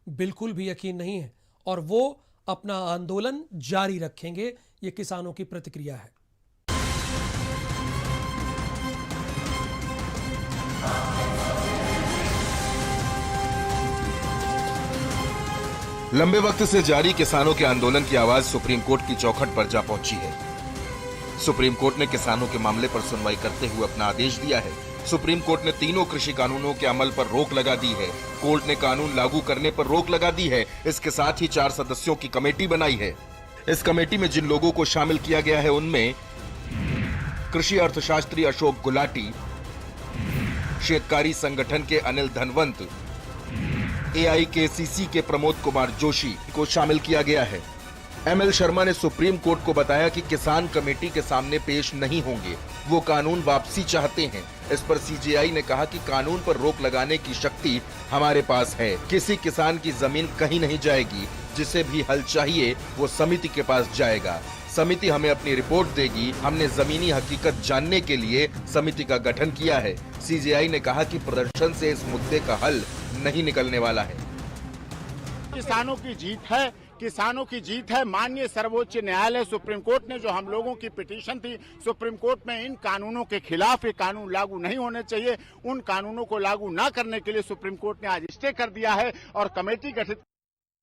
बिल्कुल भी यकीन नहीं है और वो अपना आंदोलन जारी रखेंगे। ये किसानों की प्रतिक्रिया है। लंबे वक्त से जारी किसानों के आंदोलन की आवाज सुप्रीम कोर्ट की चौखट पर जा पहुंची है। सुप्रीम कोर्ट ने किसानों के मामले पर सुनवाई करते हुए अपना आदेश दिया है। सुप्रीम कोर्ट ने तीनों कृषि कानूनों के अमल पर रोक लगा दी है। कोर्ट ने कानून लागू करने पर रोक लगा दी है। इसके साथ ही 4 सदस्यों की कमेटी बनाई है। इस कमेटी में जिन लोगों को शामिल किया गया है उनमें कृषि अर्थशास्त्री अशोक गुलाटी, शेतकारी संगठन के अनिल धनवंत, AIKCC के प्रमोद कुमार जोशी को शामिल किया गया है। ML शर्मा ने सुप्रीम कोर्ट को बताया कि किसान कमेटी के सामने पेश नहीं होंगे, वो कानून वापसी चाहते हैं। इस पर CJI ने कहा कि कानून पर रोक लगाने की शक्ति हमारे पास है। किसी किसान की जमीन कहीं नहीं जाएगी। जिसे भी हल चाहिए वो समिति के पास जाएगा। समिति हमें अपनी रिपोर्ट देगी। हमने जमीनी हकीकत जानने के लिए समिति का गठन किया है। CJI ने कहा कि प्रदर्शन से इस मुद्दे का हल नहीं निकलने वाला है। किसानों की जीत है, किसानों की जीत है। माननीय सर्वोच्च न्यायालय सुप्रीम कोर्ट ने जो हम लोगों की पिटीशन थी सुप्रीम कोर्ट में इन कानूनों के खिलाफ, ये कानून लागू नहीं होने चाहिए, उन कानूनों को लागू न करने के लिए सुप्रीम कोर्ट ने आज स्टे कर दिया है और कमेटी गठित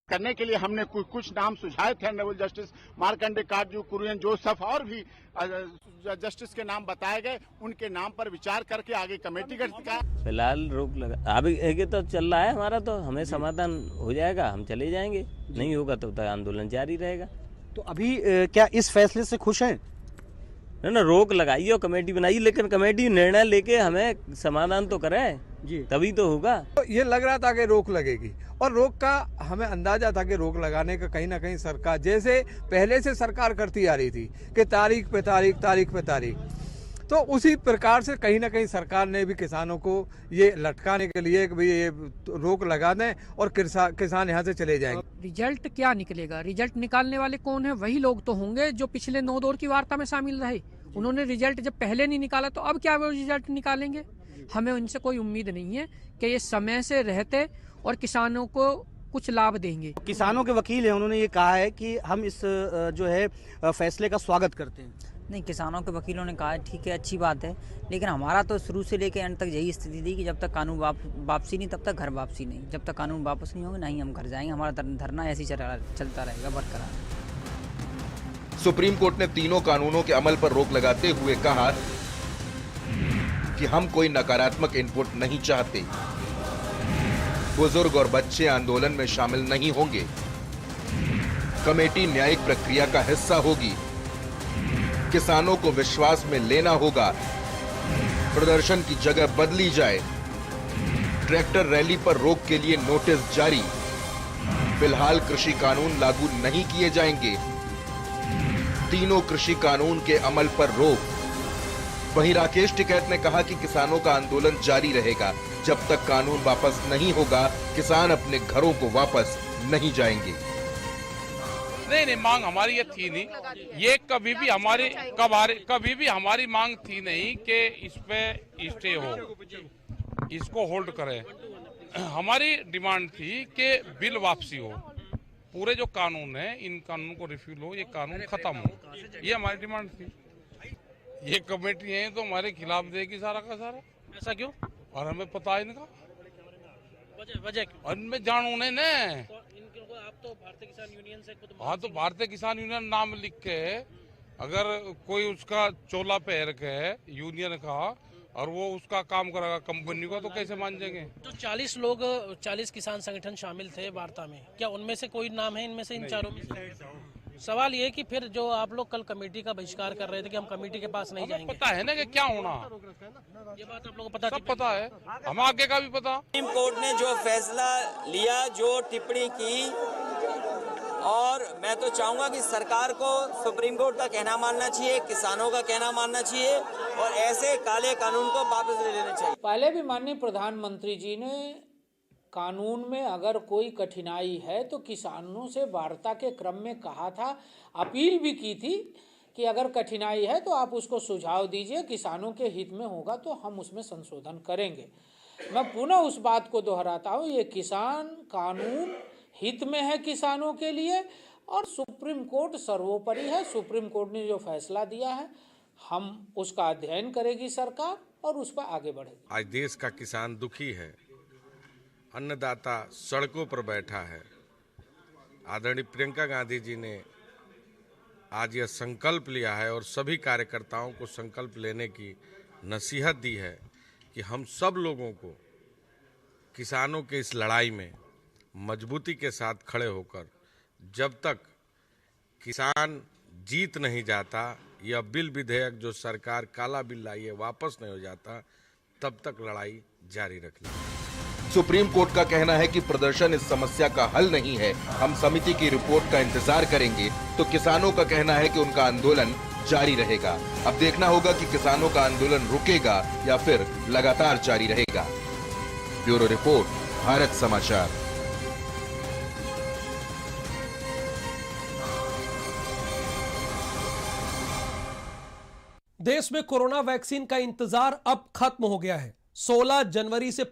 करने के लिए हमने कुछ नाम सुझाए थे। ऑनरेबल जस्टिस मार्कंडे काटजू, कुरियन जोसेफ और भी जस्टिस के नाम बताए गए। उनके नाम पर विचार करके आगे कमेटी गठित का फिलहाल रोक लगा। अभी आगे तो चल रहा है हमारा, तो हमें समाधान हो जाएगा, हम चले जाएंगे। नहीं होगा तो आंदोलन जारी रहेगा। तो अभी क्या इस फैसले से खुश हैं? ना रोक लगाई और कमेटी बनाई, लेकिन कमेटी निर्णय लेके हमें समाधान तो करे जी, तभी तो होगा। तो ये लग रहा था कि रोक लगेगी और रोक का हमें अंदाजा था कि रोक लगाने का कहीं ना कहीं सरकार, जैसे पहले से सरकार करती आ रही थी कि तारीख पे तारीख, तो उसी प्रकार से कहीं ना कहीं सरकार ने भी किसानों को ये लटकाने के लिए कि भाई ये रोक लगा दें और किसान यहाँ से चले जाएंगे। रिजल्ट क्या निकलेगा? रिजल्ट निकालने वाले कौन है? वही लोग तो होंगे जो पिछले 9 दौर की वार्ता में शामिल रहे। उन्होंने रिजल्ट जब पहले नहीं निकाला तो अब क्या वो रिजल्ट निकालेंगे? हमें उनसे कोई उम्मीद नहीं है कि ये समय से रहते और किसानों को कुछ लाभ देंगे। किसानों के वकील हैं, उन्होंने ये कहा है कि हम इस जो है फैसले का स्वागत करते हैं। नहीं, किसानों के वकीलों ने कहा है ठीक है, अच्छी बात है, लेकिन हमारा तो शुरू से लेकर अंत तक यही स्थिति थी कि जब तक कानून वापसी नहीं तब तक घर वापसी नहीं। जब तक कानून वापस नहीं होगा नहीं हम घर जाएंगे। हमारा धरना ऐसे ही चलता रहेगा बरकरार। सुप्रीम कोर्ट ने तीनों कानूनों के अमल पर रोक लगाते हुए कहा कि हम कोई नकारात्मक इनपुट नहीं चाहते। बुजुर्ग और बच्चे आंदोलन में शामिल नहीं होंगे। कमेटी न्यायिक प्रक्रिया का हिस्सा होगी। किसानों को विश्वास में लेना होगा। प्रदर्शन की जगह बदली जाए। ट्रैक्टर रैली पर रोक के लिए नोटिस जारी। फिलहाल कृषि कानून लागू नहीं किए जाएंगे। तीनों कृषि कानून के अमल पर रोक। वहीं राकेश टिकैत ने कहा कि किसानों का आंदोलन जारी रहेगा। जब तक कानून वापस नहीं होगा किसान अपने घरों को वापस नहीं जाएंगे। नहीं, मांग हमारी ये थी नहीं। ये कभी भी हमारी मांग थी नहीं कि इस पे स्टे हो, इसको होल्ड करें। हमारी डिमांड थी कि बिल वापसी हो। पूरे जो कानून है इन कानून को रिफ्यूल हो, ये कानून खत्म हो, ये हमारी डिमांड थी। ये कमेटी है तो हमारे खिलाफ देगी सारा का सारा। ऐसा क्यों? और हमें पता है इनका वजह क्यों? और इनमें जानू नहीं न। आप तो भारतीय किसान यूनियन से खुद। हाँ, तो भारतीय किसान यूनियन नाम लिख के अगर कोई उसका चोला पहन के है यूनियन का और वो उसका काम करेगा कंपनी का, तो कैसे मान जाएंगे? तो 40 किसान संगठन शामिल थे वार्ता में, क्या उनमें से कोई नाम है इनमें से, इन चारों में से? सवाल ये कि फिर जो आप लोग कल कमेटी का बहिष्कार कर रहे थे कि हम कमेटी के पास नहीं जाएंगे, पता है ना कि क्या होना। ये बात आप लोगों को पता? सब पता है, हम आगे का भी पता। सुप्रीम कोर्ट ने जो फैसला लिया, जो टिप्पणी की, और मैं तो चाहूंगा कि सरकार को सुप्रीम कोर्ट का कहना मानना चाहिए, किसानों का कहना मानना चाहिए और ऐसे काले कानून को वापस ले लेना चाहिए। पहले भी माननीय प्रधानमंत्री जी ने कानून में अगर कोई कठिनाई है तो किसानों से वार्ता के क्रम में कहा था, अपील भी की थी कि अगर कठिनाई है तो आप उसको सुझाव दीजिए, किसानों के हित में होगा तो हम उसमें संशोधन करेंगे। मैं पुनः उस बात को दोहराता हूँ, ये किसान कानून हित में है किसानों के लिए, और सुप्रीम कोर्ट सर्वोपरि है। सुप्रीम कोर्ट ने जो फैसला दिया है, हम उसका अध्ययन करेगी सरकार और उस पर आगे बढ़ेगी। आज देश का किसान दुखी है, अन्नदाता सड़कों पर बैठा है। आदरणीय प्रियंका गांधी जी ने आज यह संकल्प लिया है और सभी कार्यकर्ताओं को संकल्प लेने की नसीहत दी है कि हम सब लोगों को किसानों के इस लड़ाई में मजबूती के साथ खड़े होकर, जब तक किसान जीत नहीं जाता, यह बिल विधेयक जो सरकार काला बिल लाई है वापस नहीं हो जाता, तब तक लड़ाई जारी रखनी। सुप्रीम कोर्ट का कहना है कि प्रदर्शन इस समस्या का हल नहीं है। हम समिति की रिपोर्ट का इंतजार करेंगे। तो किसानों का कहना है कि उनका आंदोलन जारी रहेगा। अब देखना होगा कि किसानों का आंदोलन रुकेगा या फिर लगातार जारी रहेगा। ब्यूरो रिपोर्ट, भारत समाचार। देश में कोरोना वैक्सीन का इंतजार अब खत्म हो गया है। 16 जनवरी से